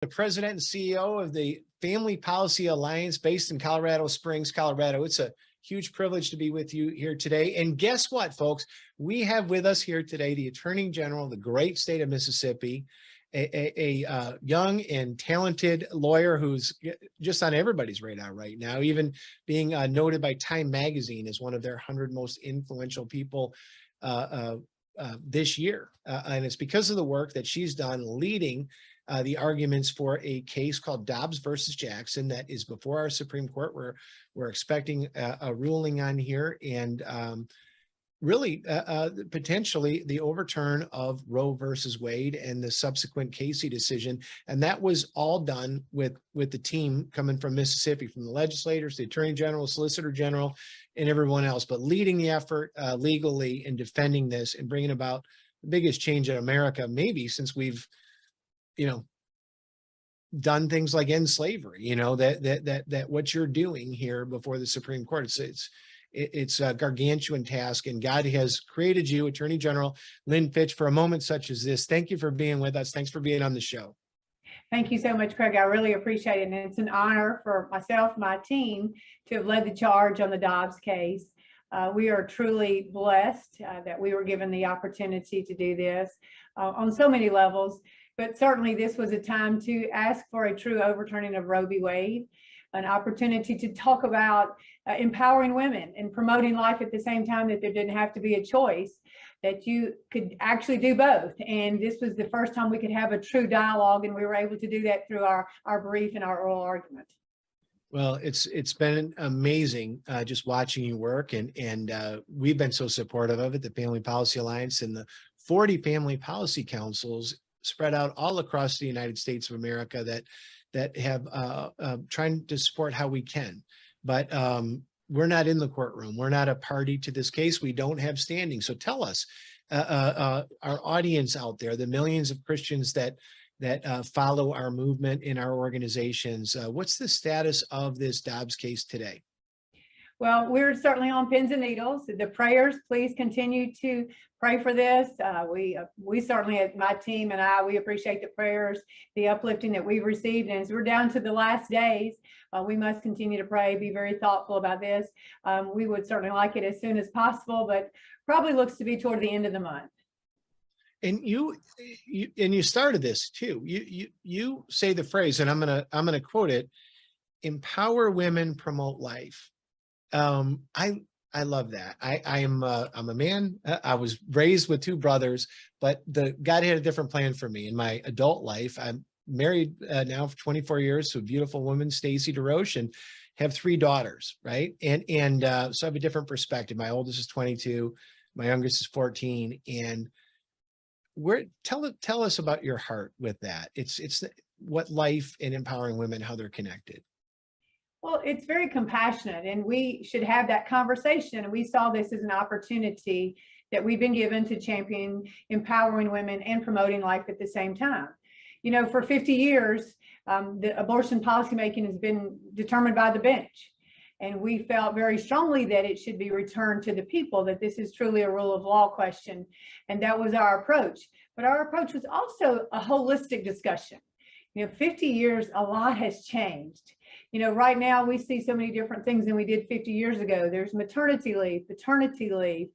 The president and CEO of the Family Policy Alliance based in Colorado Springs, Colorado. It's a huge privilege to be with you here today. And guess what, folks? We have with us here today the Attorney General of the great state of Mississippi, a young and talented lawyer who's just on everybody's radar right now, even being noted by Time Magazine as one of their 100 most influential people this year. And it's because of the work that she's done leading the arguments for a case called Dobbs versus Jackson that is before our Supreme Court. We're expecting a ruling on here, and really potentially the overturn of Roe versus Wade and the subsequent Casey decision. And that was all done with the team coming from Mississippi, from the legislators, the Attorney General, Solicitor General, and everyone else, but leading the effort legally in defending this and bringing about the biggest change in America, maybe since we've done things like end slavery. That what you're doing here before the Supreme Court, it's a gargantuan task, and God has created you, Attorney General Lynn Fitch, for a moment such as this. Thank you for being with us. Thanks for being on the show. Thank you so much, Craig. I really appreciate it. And it's an honor for myself, my team, to have led the charge on the Dobbs case. We are truly blessed that we were given the opportunity to do this on so many levels. But certainly this was a time to ask for a true overturning of Roe v. Wade, an opportunity to talk about empowering women and promoting life at the same time, that there didn't have to be a choice, that you could actually do both. And this was the first time we could have a true dialogue, and we were able to do that through our brief and our oral argument. Well, it's been amazing just watching you work, and we've been so supportive of it, the Family Policy Alliance and the 40 family policy councils spread out all across the United States of America that have trying to support how we can. But we're not in the courtroom. We're not a party to this case. We don't have standing. So tell us, our audience out there, the millions of Christians that follow our movement in our organizations, what's the status of this Dobbs case today? Well, we're certainly on pins and needles. The prayers, please continue to pray for this. We certainly, my team and I, we appreciate the prayers, the uplifting that we've received. And as we're down to the last days, we must continue to pray, be very thoughtful about this. We would certainly like it as soon as possible, but probably looks to be toward the end of the month. And you started this too. You say the phrase, and I'm gonna quote it: "Empower women, promote life." I love that. I'm a man. I was raised with two brothers, but God had a different plan for me in my adult life. I'm married now for 24 years to a beautiful woman, Stacy DeRoche, and have 3 daughters, right? And so I have a different perspective. My oldest is 22, my youngest is 14, and tell us about your heart with that. It's what life and empowering women, how they're connected. Well, it's very compassionate, and we should have that conversation. And we saw this as an opportunity that we've been given to champion empowering women and promoting life at the same time. For 50 years, the abortion policymaking has been determined by the bench. And we felt very strongly that it should be returned to the people, that this is truly a rule of law question. And that was our approach. But our approach was also a holistic discussion. 50 years, a lot has changed. Right now we see so many different things than we did 50 years ago. There's maternity leave, paternity leave.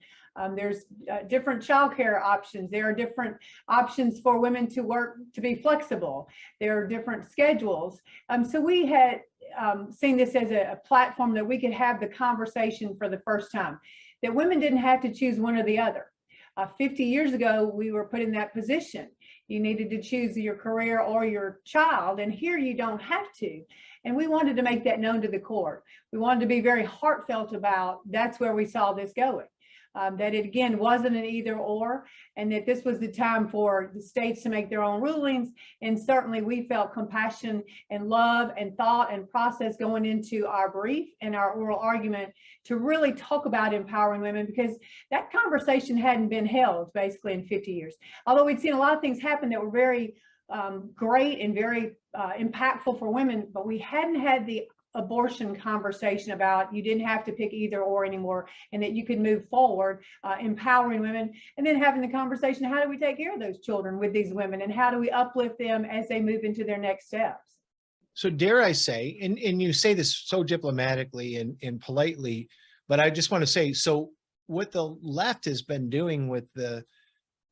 There's different childcare options. There are different options for women to work, to be flexible. There are different schedules. So we had seen this as a platform that we could have the conversation for the first time, that women didn't have to choose one or the other. 50 years ago, we were put in that position. You needed to choose your career or your child, and here you don't have to. And we wanted to make that known to the court. We wanted to be very heartfelt about that's where we saw this going. That it, again, wasn't an either or, and that this was the time for the states to make their own rulings. And certainly we felt compassion and love and thought and process going into our brief and our oral argument to really talk about empowering women, because that conversation hadn't been held basically in 50 years. Although we'd seen a lot of things happen that were very great and very impactful for women, but we hadn't had the abortion conversation about you didn't have to pick either or anymore, and that you could move forward, empowering women, and then having the conversation, how do we take care of those children with these women, and how do we uplift them as they move into their next steps? So dare I say, and you say this so diplomatically and politely, but I just want to say, so what the left has been doing with the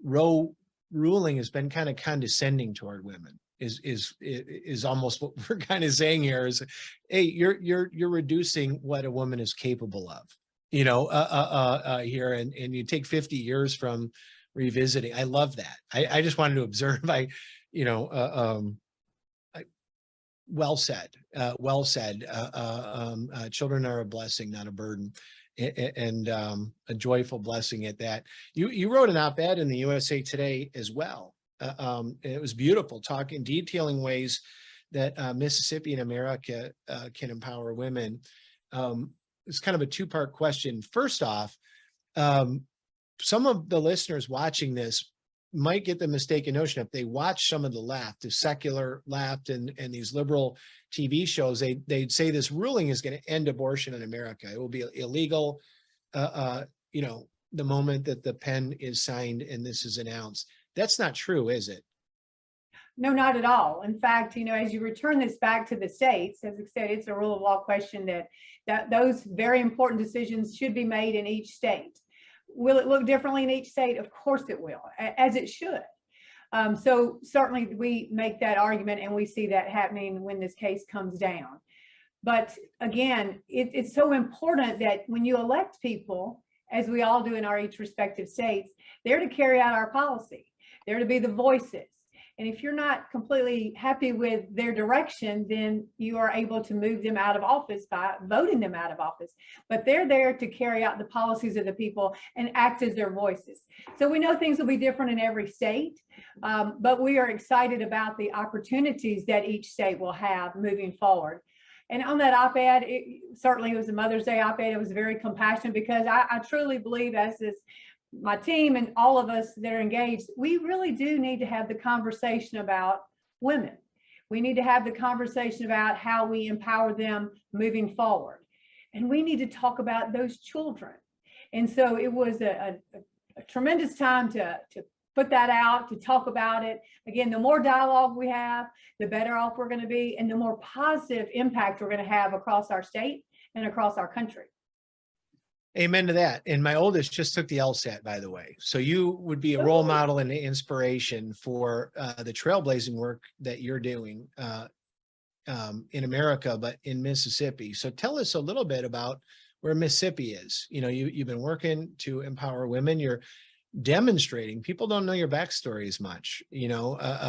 Roe ruling has been kind of condescending toward women. Is almost what we're kind of saying here is, hey, you're reducing what a woman is capable of, here, and you take 50 years from revisiting. I love that. I just wanted to observe. Well said. Well said. Children are a blessing, not a burden, and a joyful blessing at that. You wrote an op-ed in the USA Today as well. It was beautiful, detailing ways that Mississippi and America can empower women. It's kind of a two-part question. First off, some of the listeners watching this might get the mistaken notion, if they watch some of the left, the secular left and these liberal TV shows, they'd say this ruling is going to end abortion in America. It will be illegal, the moment that the pen is signed and this is announced. That's not true, is it? No, not at all. In fact, as you return this back to the states, as I said, it's a rule of law question that those very important decisions should be made in each state. Will it look differently in each state? Of course it will, as it should. So certainly we make that argument, and we see that happening when this case comes down. But again, it's so important that when you elect people, as we all do in our each respective states, they're to carry out our policy. They're to be the voices. And if you're not completely happy with their direction, then you are able to move them out of office by voting them out of office. But they're there to carry out the policies of the people and act as their voices. So we know things will be different in every state, but we are excited about the opportunities that each state will have moving forward. And on that op-ed, certainly it was a Mother's Day op-ed. It was very compassionate, because I truly believe, as is my team and all of us that are engaged, we really do need to have the conversation about women. We need to have the conversation about how we empower them moving forward. And we need to talk about those children. And so it was a tremendous time to put that out, to talk about it. Again, the more dialogue we have, the better off we're going to be, and the more positive impact we're going to have across our state and across our country. Amen to that. And my oldest just took the LSAT, by the way. So you would be a role model and an inspiration for the trailblazing work that you're doing in America, but in Mississippi. So tell us a little bit about where Mississippi is. You've been working to empower women. You're demonstrating. People don't know your backstory as much. That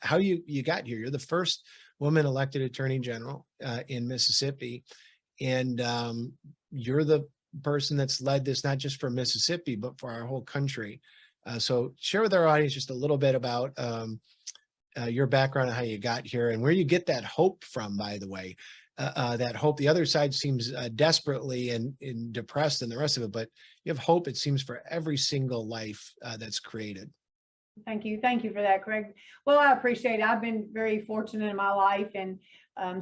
how you got here. You're the first woman elected attorney general in Mississippi. And you're the person that's led this, not just for Mississippi, but for our whole country. So share with our audience just a little bit about your background and how you got here, and where you get that hope from, by the way. That hope, the other side seems desperately and depressed and the rest of it, but you have hope, it seems, for every single life that's created. Thank you. Thank you for that, Craig. Well, I appreciate it. I've been very fortunate in my life, and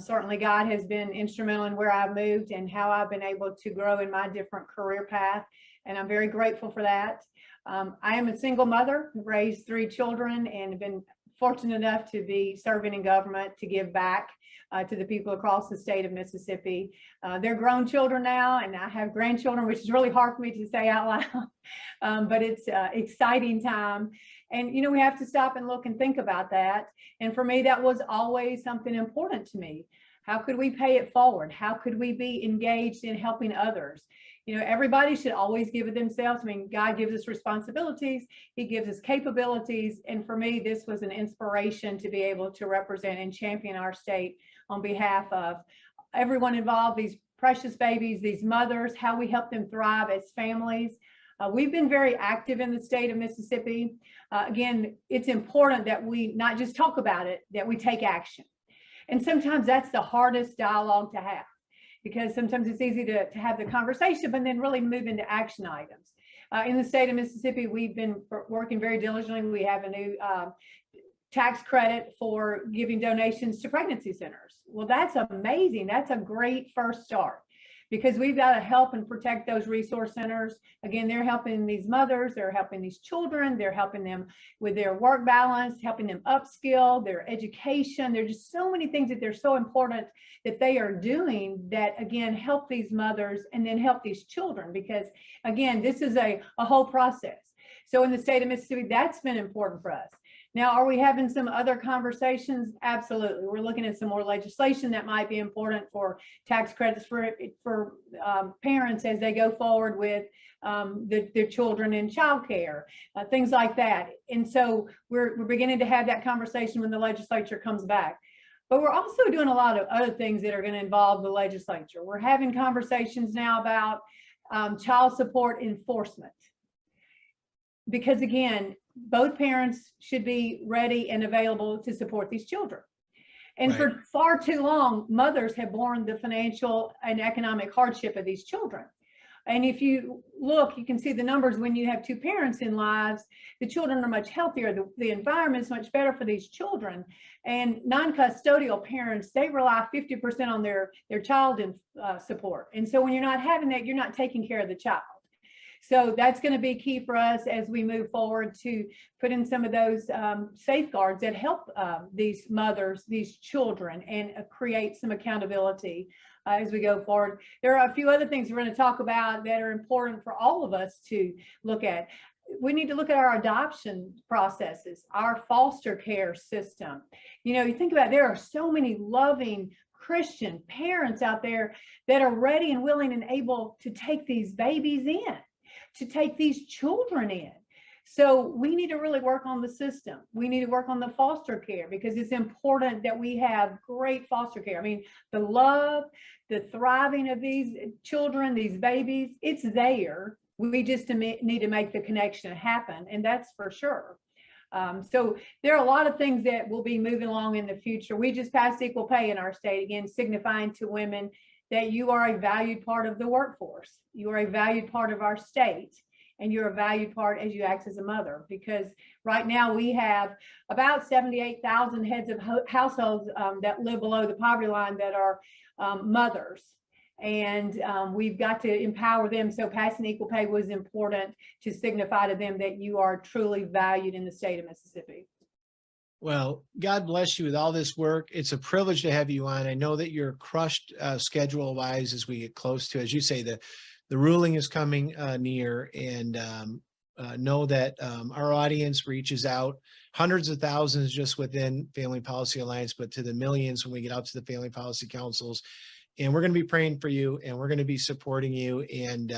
certainly God has been instrumental in where I've moved and how I've been able to grow in my different career path. And I'm very grateful for that. I am a single mother, raised 3 children, and have been fortunate enough to be serving in government, to give back to the people across the state of Mississippi. They're grown children now, and I have grandchildren, which is really hard for me to say out loud, but it's an exciting time. And, we have to stop and look and think about that. And for me, that was always something important to me. How could we pay it forward? How could we be engaged in helping others? Everybody should always give it themselves. I mean, God gives us responsibilities. He gives us capabilities. And for me, this was an inspiration to be able to represent and champion our state on behalf of everyone involved, these precious babies, these mothers, how we help them thrive as families. We've been very active in the state of Mississippi. Again, it's important that we not just talk about it, that we take action. And sometimes that's the hardest dialogue to have, because sometimes it's easy to have the conversation, but then really move into action items. In the state of Mississippi, we've been working very diligently. We have a new tax credit for giving donations to pregnancy centers. Well, that's amazing. That's a great first start, because we've got to help and protect those resource centers. Again, they're helping these mothers, they're helping these children, they're helping them with their work balance, helping them upskill, their education. There's just so many things that they're so important that they are doing that, again, help these mothers and then help these children, because again, this is a whole process. So in the state of Mississippi, that's been important for us. Now, are we having some other conversations? Absolutely. We're looking at some more legislation that might be important for tax credits for parents as they go forward with their children in childcare, things like that. And so we're beginning to have that conversation when the legislature comes back. But we're also doing a lot of other things that are going to involve the legislature. We're having conversations now about child support enforcement. Because again, both parents should be ready and available to support these children. And for far too long, mothers have borne the financial and economic hardship of these children. And if you look, you can see the numbers when you have two parents in lives, the children are much healthier. The environment is much better for these children. And non-custodial parents, they rely 50% on their child support. And so when you're not having that, you're not taking care of the child. So that's going to be key for us as we move forward to put in some of those safeguards that help these mothers, these children, and create some accountability as we go forward. There are a few other things we're going to talk about that are important for all of us to look at. We need to look at our adoption processes, our foster care system. You know, you think about it, there are so many loving Christian parents out there that are ready and willing and able to take these babies in, to take these children in. So we need to really work on the system. We need to work on the foster care, because it's important that we have great foster care. I mean, the love, the thriving of these children, these babies, it's there. We just need to make the connection happen, and that's for sure. So there are a lot of things that will be moving along in the future. We just passed equal pay in our state, again, signifying to women that you are a valued part of the workforce. You are a valued part of our state, and you're a valued part as you act as a mother, because right now we have about 78,000 heads of households that live below the poverty line that are mothers. And we've got to empower them. So passing equal pay was important to signify to them that you are truly valued in the state of Mississippi. Well, God bless you with all this work. It's a privilege to have you on. I know that you're crushed schedule-wise as we get close to, as you say, the ruling is coming near, and know that our audience reaches out hundreds of thousands just within Family Policy Alliance, but to the millions when we get out to the Family Policy Councils. And we're going to be praying for you, and we're going to be supporting you. And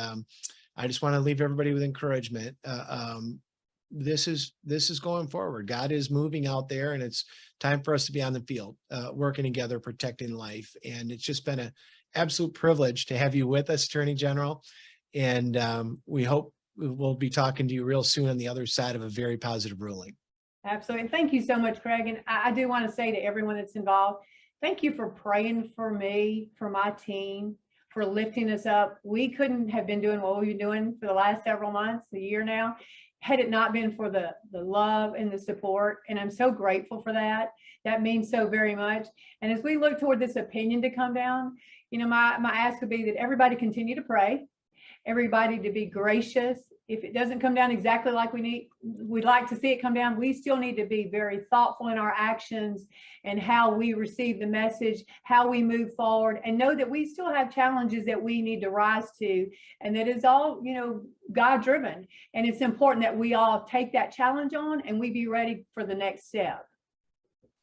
I just want to leave everybody with encouragement. This is going forward. God is moving out there, and it's time for us to be on the field, working together, protecting life. And it's just been an absolute privilege to have you with us, Attorney General. And we hope we'll be talking to you real soon on the other side of a very positive ruling. Absolutely. And thank you so much, Craig. And I do want to say to everyone that's involved, thank you for praying for me, for my team, for lifting us up. We couldn't have been doing what we've been doing for the last several months, a year now, had it not been for the love and the support. And I'm so grateful for that. That means so very much. And as we look toward this opinion to come down, you know, my ask would be that everybody continue to pray, everybody to be gracious. If it doesn't come down exactly like we'd like to see it come down, we still need to be very thoughtful in our actions and how we receive the message, how we move forward, and know that we still have challenges that we need to rise to, and that is all, you know, God driven. And it's important that we all take that challenge on and we be ready for the next step.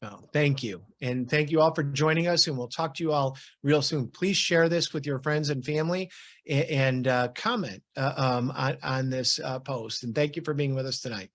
Well, thank you. And thank you all for joining us. And we'll talk to you all real soon. Please share this with your friends and family, and comment on this post. And thank you for being with us tonight.